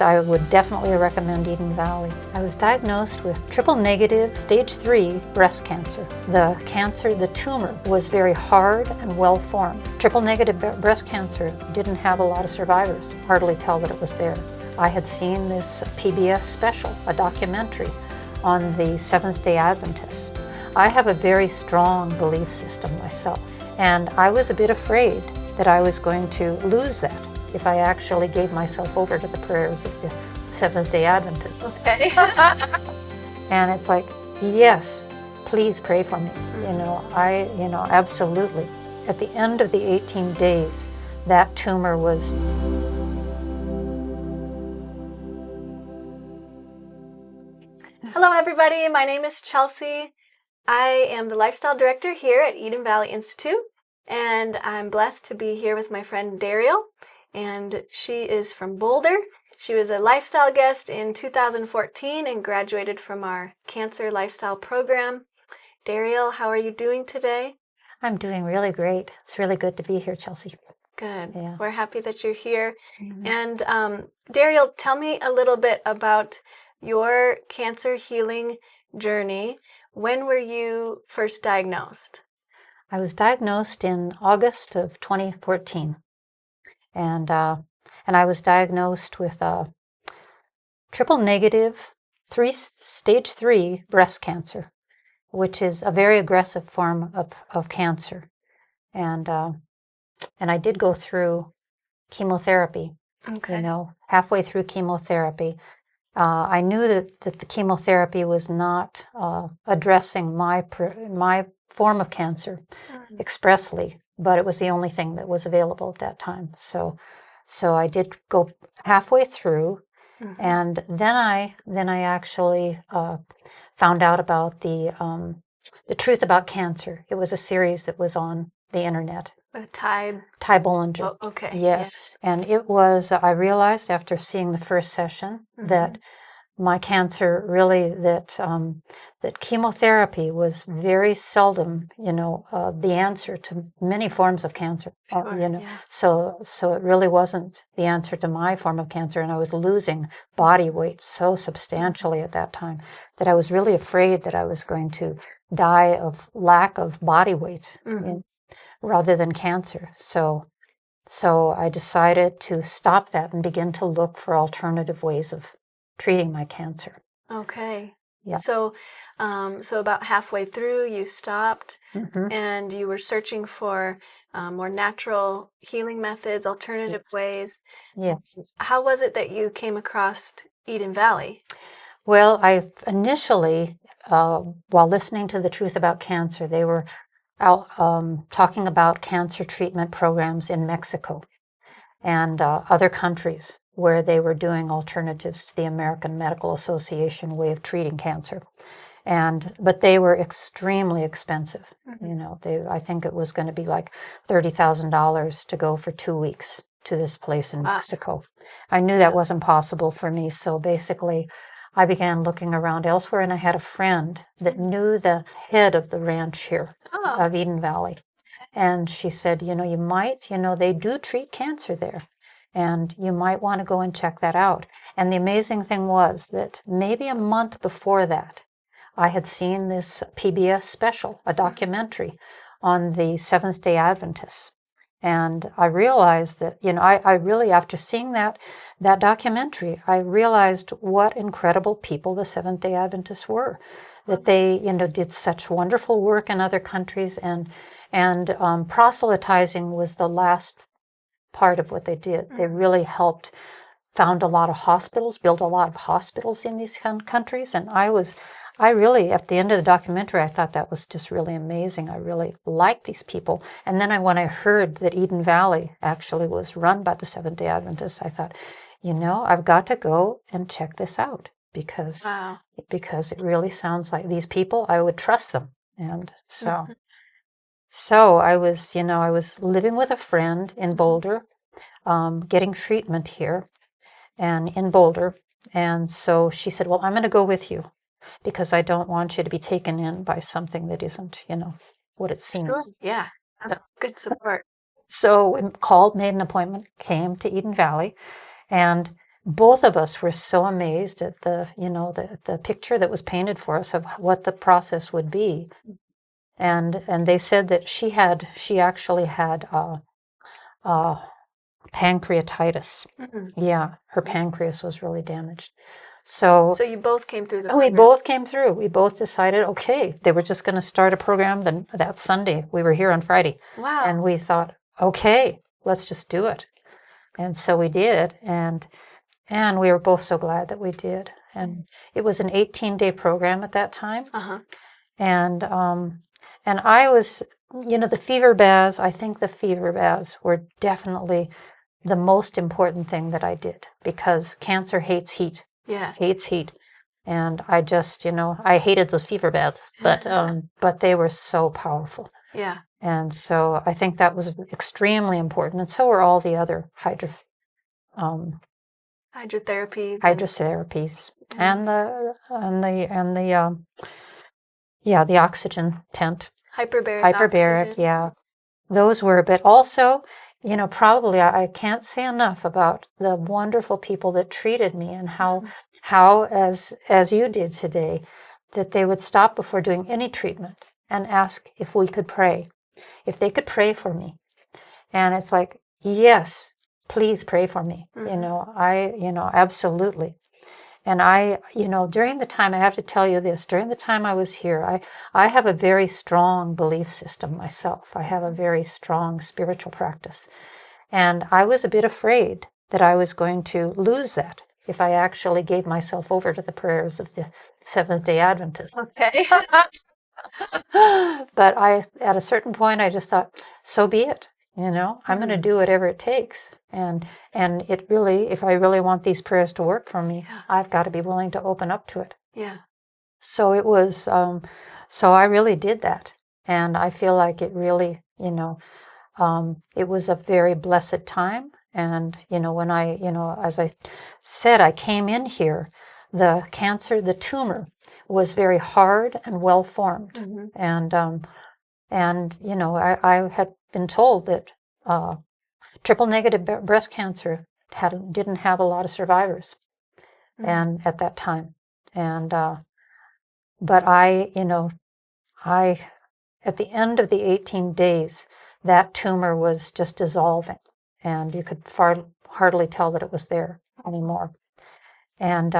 I would definitely recommend Eden Valley. I was diagnosed with triple negative stage 3 breast cancer. The tumor was very hard and well formed. Triple negative breast cancer didn't have a lot of survivors, hardly tell that it was there. I had seen this PBS special, a documentary on the Seventh-day Adventists. I have a very strong belief system myself, and I was a bit afraid that I was going to lose that if I actually gave myself over to the prayers of the Seventh-day Adventists. Okay. And it's like, yes, please pray for me. Absolutely. At the end of the 18 days, that tumor was... Hello, everybody. My name is Chelsea. I am the Lifestyle Director here at Eden Valley Institute, and I'm blessed to be here with my friend Dariel, and she is from Boulder. She was a lifestyle guest in 2014 and graduated from our Cancer Lifestyle Program. Dariel, how are you doing today? I'm doing really great. It's really good to be here, Chelsea. Good. Yeah. We're happy that you're here. Mm-hmm. And Dariel, tell me a little bit about your cancer healing journey. When were you first diagnosed? I was diagnosed in August of 2014, and I was diagnosed with triple negative stage 3 breast cancer, which is a very aggressive form of cancer, and I did go through chemotherapy. Okay. Halfway through chemotherapy, I knew that the chemotherapy was not addressing my form of cancer expressly, but it was the only thing that was available at that time. So I did go halfway through, and then I actually found out about the Truth About Cancer. It was a series that was on the internet. With Ty Bollinger. Oh, okay. Yes. Yeah. And it was, I realized after seeing the first session that my cancer really, that chemotherapy was very seldom, the answer to many forms of cancer. Sure, So it really wasn't the answer to my form of cancer, and I was losing body weight so substantially at that time that I was really afraid that I was going to die of lack of body weight. Rather than cancer. So I decided to stop that and begin to look for alternative ways of treating my cancer. Okay. Yeah. So about halfway through, you stopped, and you were searching for more natural healing methods, alternative ways. Yes. How was it that you came across Eden Valley? Well, I initially, while listening to the Truth About Cancer, they were out talking about cancer treatment programs in Mexico and other countries where they were doing alternatives to the American Medical Association way of treating cancer. But they were extremely expensive. I think it was going to be like $30,000 to go for 2 weeks to this place in Mexico. I knew that wasn't possible for me, so basically I began looking around elsewhere, and I had a friend that knew the head of the ranch here of Eden Valley. And she said, you might, they do treat cancer there, and you might want to go and check that out. And the amazing thing was that maybe a month before that, I had seen this PBS special, a documentary on the Seventh-day Adventists. And I realized that, I really, after seeing that documentary, I realized what incredible people the Seventh-day Adventists were, that they, did such wonderful work in other countries, and proselytizing was the last part of what they did. They really helped found a lot of hospitals, built a lot of hospitals in these countries, and I really, at the end of the documentary, I thought that was just really amazing. I really liked these people. And then when I heard that Eden Valley actually was run by the Seventh-day Adventists, I thought, I've got to go and check this out because it really sounds like these people, I would trust them. And so I was living with a friend in Boulder, getting treatment here and in Boulder. And so she said, well, I'm going to go with you, because I don't want you to be taken in by something that isn't, what it seems. Sure. Yeah, that's good support. So we made an appointment, came to Eden Valley, and both of us were so amazed at the picture that was painted for us of what the process would be. And they said that she actually had pancreatitis. Yeah, her pancreas was really damaged. So you both came through the we program. both came through. We both decided, okay, they were just going to start a program that Sunday. We were here on Friday. Wow. And we thought, okay, let's just do it. And so we did. And we were both so glad that we did. And it was an 18-day program at that time. And I was, the fever baths, I think the fever baths were definitely the most important thing that I did, because cancer hates heat. Yes. Hates heat. And I just, I hated those fever baths, but they were so powerful. Yeah. And so I think that was extremely important. And so were all the other hydrotherapies and the oxygen tent. Hyperbaric, yeah. Those were, but also, probably I can't say enough about the wonderful people that treated me, and how as you did today, that they would stop before doing any treatment and ask if we could pray, if they could pray for me. And it's like, yes, please pray for me. Absolutely. And during the time, I have to tell you this, during the time I was here, I have a very strong belief system myself. I have a very strong spiritual practice. And I was a bit afraid that I was going to lose that if I actually gave myself over to the prayers of the Seventh-day Adventists. Okay. But at a certain point, I just thought, so be it. I'm going to do whatever it takes. And it really, if I really want these prayers to work for me, I've got to be willing to open up to it. Yeah. So it was, so I really did that. And I feel like it really, it was a very blessed time. And, when as I said, I came in here, the tumor was very hard and well formed. And I had been told that triple negative breast cancer didn't have a lot of survivors, and at that time, and but I at the end of the 18 days, that tumor was just dissolving, and you could hardly tell that it was there anymore. And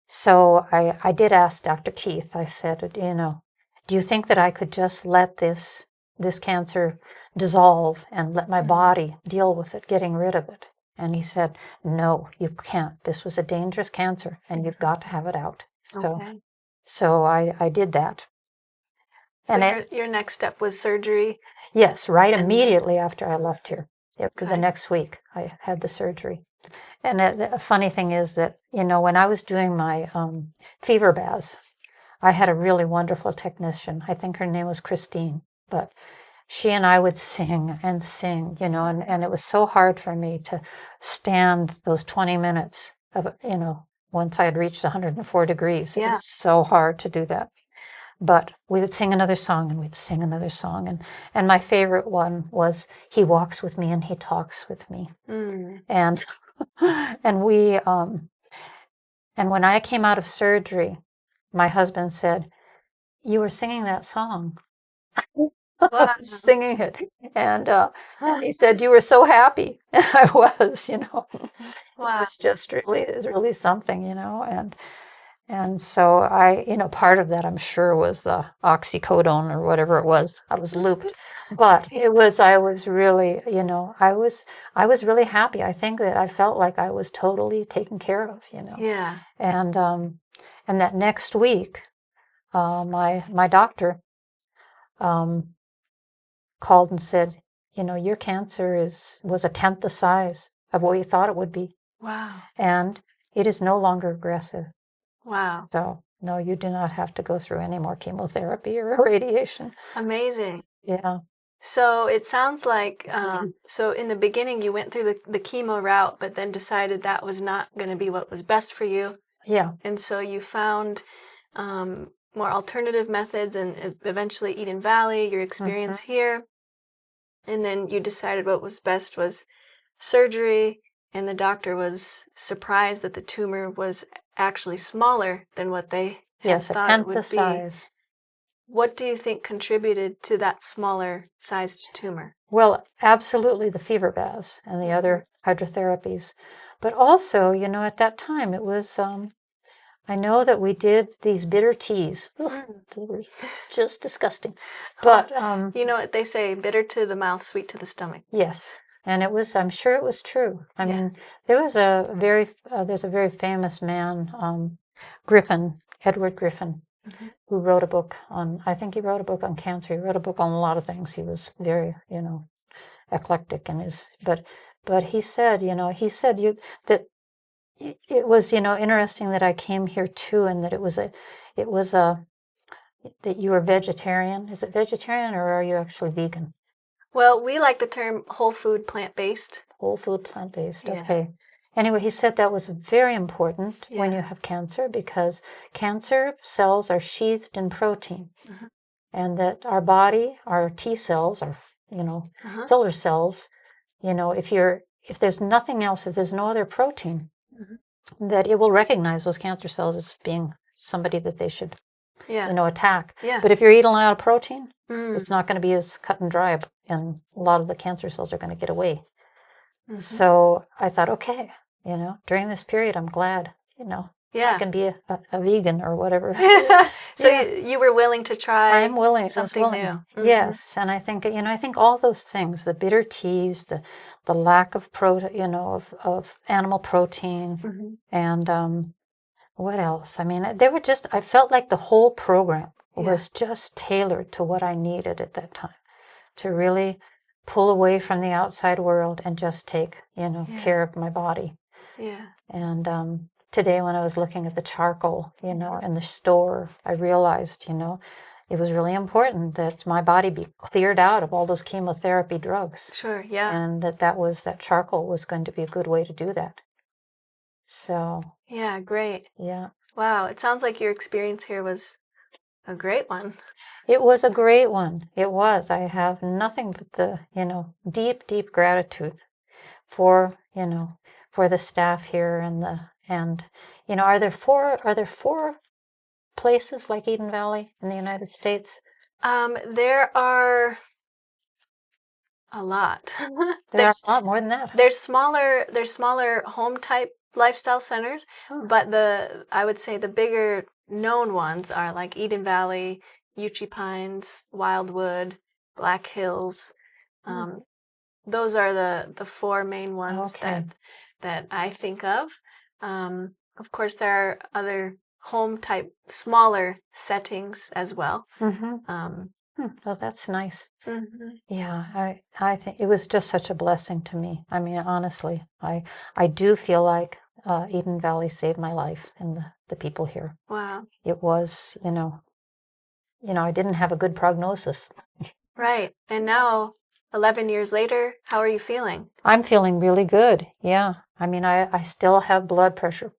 so I did ask Dr. Keith. I said, do you think that I could just let this cancer dissolve and let my body deal with it, getting rid of it? And he said, no, you can't. This was a dangerous cancer, and you've got to have it out. So I did that. So and your next step was surgery? Yes, right immediately after I left here. The next week, I had the surgery. And the funny thing is that, when I was doing my fever baths, I had a really wonderful technician. I think her name was Christine, but she and I would sing and sing, and it was so hard for me to stand those 20 minutes of, once I had reached 104 degrees. It was so hard to do that. But we would sing another song, and we'd sing another song. And my favorite one was, He Walks With Me and He Talks With Me. And we, and when I came out of surgery, my husband said, you were singing that song. I was singing it. And he said, you were so happy. And I was, Wow. It was just really something, And so I, part of that, I'm sure, was the oxycodone or whatever it was. I was looped. But I was really, I was really happy. I think that I felt like I was totally taken care of, Yeah. And that next week, my doctor called and said, your cancer was a tenth the size of what we thought it would be. Wow. And it is no longer aggressive. Wow. So, no, you do not have to go through any more chemotherapy or radiation. Amazing. Yeah. So it sounds like, so in the beginning you went through the chemo route, but then decided that was not going to be what was best for you. Yeah. And so you found more alternative methods, and eventually Eden Valley, your experience here. And then you decided what was best was surgery and the doctor was surprised that the tumor was actually smaller than what they had Yes, a thought it tenth the would be. size. What do you think contributed to that smaller sized tumor? Well, absolutely the fever baths and the other hydrotherapies. But also, at that time it was, I know that we did these bitter teas. Ugh, they were just disgusting. But, You know what they say, bitter to the mouth, sweet to the stomach. yes, and I'm sure it was true. I Yeah. mean, there's a very famous man, Edward Griffin, who wrote a book I think he wrote a book on cancer. He wrote a book on a lot of things. He was very, eclectic in but he said, that it was, interesting that I came here too, and that it was that you were vegetarian. Is it vegetarian or are you actually vegan? Well, we like the term whole food, plant-based. Whole food, plant-based. Yeah. Okay. Anyway, he said that was very important when Yeah. you have cancer, because cancer cells are sheathed in protein, and that our body, our T cells, our killer cells, if there's nothing else, if there's no other protein, that it will recognize those cancer cells as being somebody that they should attack. Yeah. But if you're eating a lot of protein, it's not going to be as cut and dry, and a lot of the cancer cells are going to get away. So I thought, okay, during this period, I'm glad, I can be a vegan or whatever. So you were willing to try I'm willing. something new. Yes, and I think all those things, the bitter teas, the lack of of animal protein, and what else? I mean, I felt like the whole program was just tailored to what I needed at that time, to really pull away from the outside world and just take, care of my body. Yeah. And today when I was looking at the charcoal, in the store, I realized, it was really important that my body be cleared out of all those chemotherapy drugs. Sure, yeah. And that charcoal was going to be a good way to do that. So. Yeah, great. Yeah. Wow, it sounds like your experience here was a great one. It was a great one. It was. I have nothing but the, deep, deep gratitude for, for the staff here and are there four places like Eden Valley in the United States? There are a lot. There's a lot more than that. There's smaller home type lifestyle centers, but I would say the bigger known ones are like Eden Valley, Uchee Pines, Wildwood, Black Hills. Those are the four main ones that I think of. Of course, there are other home type smaller settings as well. Well, that's nice. Yeah, I think it was just such a blessing to me. I mean, honestly, I do feel like Eden Valley saved my life and the people here. Wow. It was, I didn't have a good prognosis. Right. And now, 11 years later, how are you feeling? I'm feeling really good. Yeah. I mean, I still have blood pressure,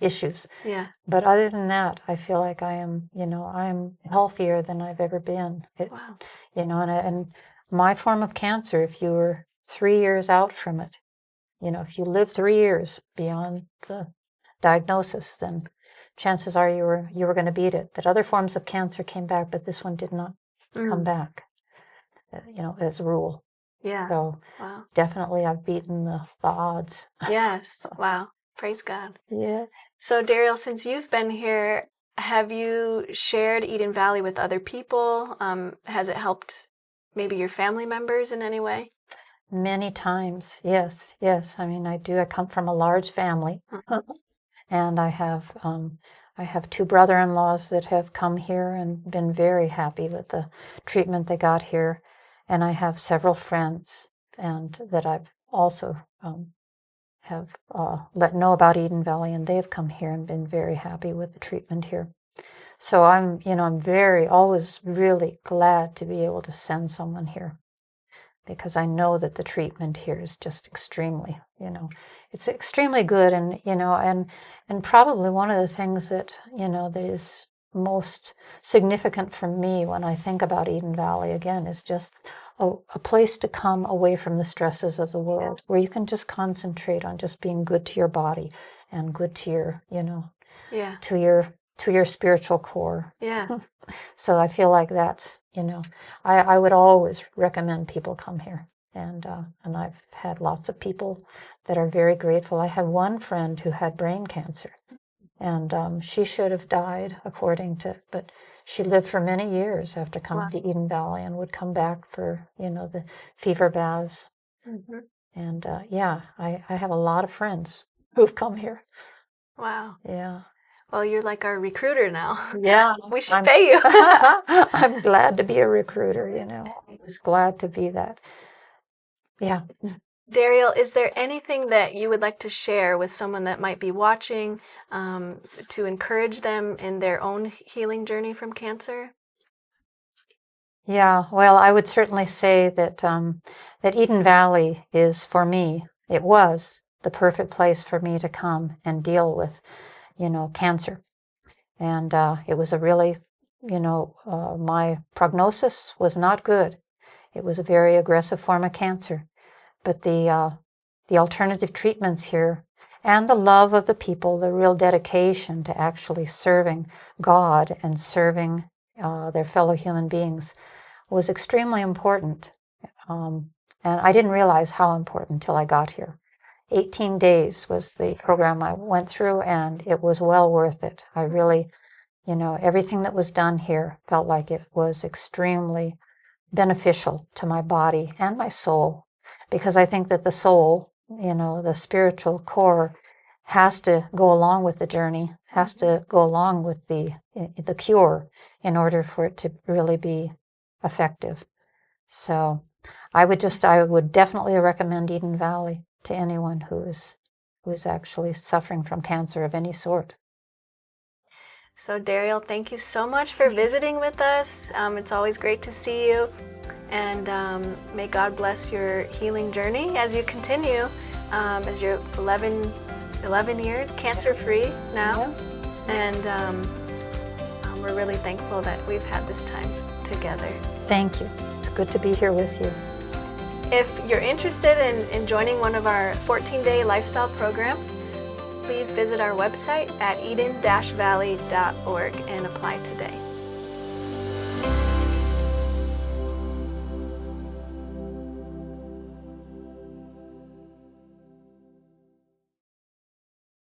issues. Yeah. But other than that, I feel like I am, I'm healthier than I've ever been. Wow. And my form of cancer, if you were 3 years out from it, if you live 3 years beyond the diagnosis, then chances are you were going to beat it. That other forms of cancer came back, but this one did not come back, as a rule. Yeah. So definitely I've beaten the odds. Yes. Wow. Praise God. Yeah. So Dariel, since you've been here, have you shared Eden Valley with other people? Has it helped maybe your family members in any way? Many times, yes. I mean, I do. I come from a large family, and I have 2 brother-in-laws that have come here and been very happy with the treatment they got here, and I have several friends and that I've also have let know about Eden Valley, and they've come here and been very happy with the treatment here. So I'm always really glad to be able to send someone here, because I know that the treatment here is just extremely, it's extremely good. And, and probably one of the things that, that is most significant for me when I think about Eden Valley, again, is just a place to come away from the stresses of the world, where you can just concentrate on just being good to your body and good to your, Yeah. to your spiritual core. Yeah. So I feel like that's, I would always recommend people come here. And I've had lots of people that are very grateful. I had one friend who had brain cancer, and she should have died, but she lived for many years after coming to Eden Valley and would come back for, the fever baths. Mm-hmm. And I have a lot of friends who've come here. Wow. Yeah. Well, you're like our recruiter now. Yeah. We should pay you. I'm glad to be a recruiter, I was glad to be that. Yeah. Dariel, is there anything that you would like to share with someone that might be watching to encourage them in their own healing journey from cancer? Yeah, well, I would certainly say that that Eden Valley is, for me, it was the perfect place for me to come and deal with, cancer. And it was a really, my prognosis was not good. It was a very aggressive form of cancer. But the alternative treatments here and the love of the people, the real dedication to actually serving God and serving their fellow human beings was extremely important. And I didn't realize how important until I got here. 18 days was the program I went through, and it was well worth it. I really, everything that was done here felt like it was extremely beneficial to my body and my soul, because I think that the soul, the spiritual core, has to go along with the journey, has to go along with the cure in order for it to really be effective. So I would definitely recommend Eden Valley to anyone who is actually suffering from cancer of any sort. So, Dariel, thank you so much for visiting with us. It's always great to see you. And may God bless your healing journey as you continue, as you're 11 years cancer-free now. Yeah. And we're really thankful that we've had this time together. Thank you. It's good to be here with you. If you're interested in joining one of our 14-day lifestyle programs, please visit our website at eden-valley.org and apply today.